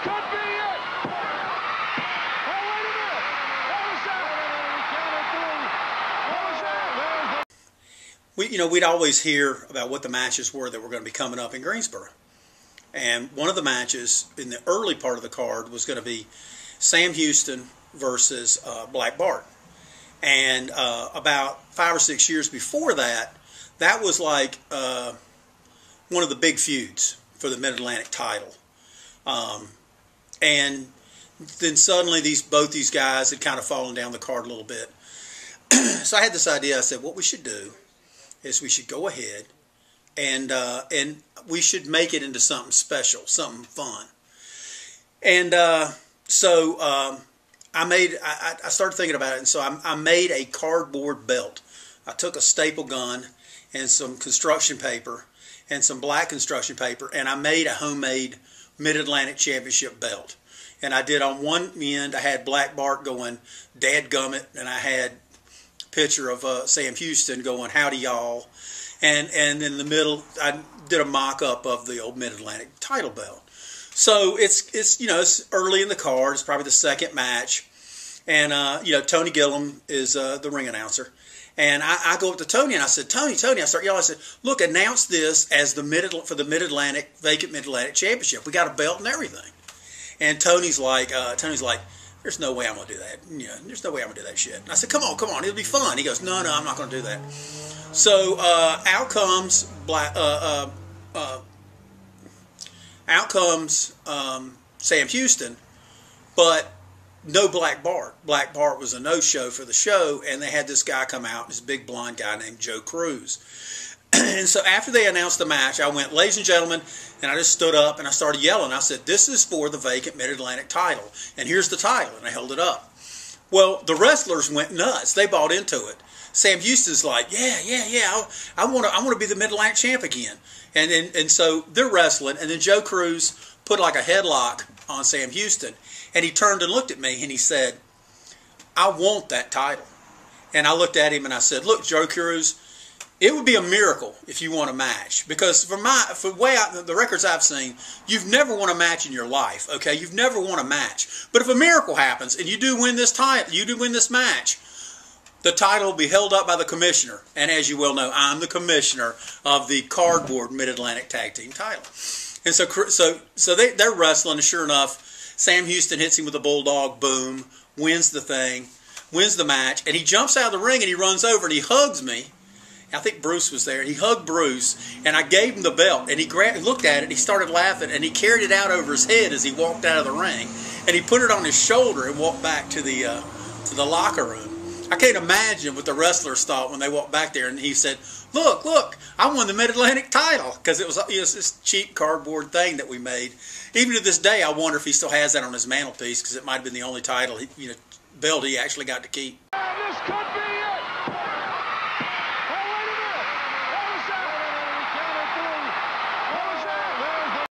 could be it. Oh, wait a minute. What was that? What was that? We'd always hear about what the matches were that were going to be coming up in Greensboro. And one of the matches in the early part of the card was going to be Sam Houston versus Black Bart. And about 5 or 6 years before that, that was like one of the big feuds for the Mid-Atlantic title. And then suddenly both these guys had kind of fallen down the card a little bit. So I had this idea. I said, what we should do is we should go ahead and we should make it into something special, something fun. And so I started thinking about it, and so I made a cardboard belt. I took a staple gun and some construction paper and some black construction paper, and I made a homemade Mid-Atlantic Championship belt. And I did on one end, I had Black Bart going, "Dadgummit," and I had a picture of Sam Houston going, "Howdy y'all." And in the middle, I did a mock-up of the old Mid-Atlantic title belt. So it's early in the card. It's probably the second match. And, Tony Gillum is the ring announcer. And I go up to Tony and I said, Tony, I start yelling. I said, look, announce this as for the Mid-Atlantic, vacant Mid-Atlantic Championship. We got a belt and everything. And Tony's like, there's no way I'm going to do that. There's no way I'm going to do that shit. And I said, come on, it'll be fun. He goes, no, I'm not going to do that. So out comes Sam Houston, but no Black Bart. Black Bart was a no-show for the show, and they had this guy come out, this big blonde guy named Joe Cruz. And so after they announced the match, I went, ladies and gentlemen, and I just stood up and I started yelling. I said, this is for the vacant Mid-Atlantic title, and here's the title, and I held it up. Well, the wrestlers went nuts. They bought into it. Sam Houston's like, yeah, I want to be the Mid-Atlantic champ again. And so they're wrestling, and then Joe Cruz put like a headlock on Sam Houston, and he turned and looked at me, and he said, I want that title. And I looked at him, and I said, look, Joe Cruz, it would be a miracle if you won a match, because for the records I've seen, you've never won a match in your life. Okay, you've never won a match. But if a miracle happens and you do win this title, you do win this match, the title will be held up by the commissioner. And as you well know, I'm the commissioner of the cardboard Mid-Atlantic Tag Team title. And so they're wrestling, and sure enough, Sam Houston hits him with a bulldog, boom, wins the thing, wins the match, and he jumps out of the ring and he runs over and he hugs me. I think Bruce was there. He hugged Bruce, and I gave him the belt, and he looked at it, and he started laughing, and he carried it out over his head as he walked out of the ring, and he put it on his shoulder and walked back to the locker room. I can't imagine what the wrestlers thought when they walked back there, and he said, look, I won the Mid-Atlantic title, because it was this cheap cardboard thing that we made. Even to this day, I wonder if he still has that on his mantelpiece, because it might have been the only title, belt he actually got to keep.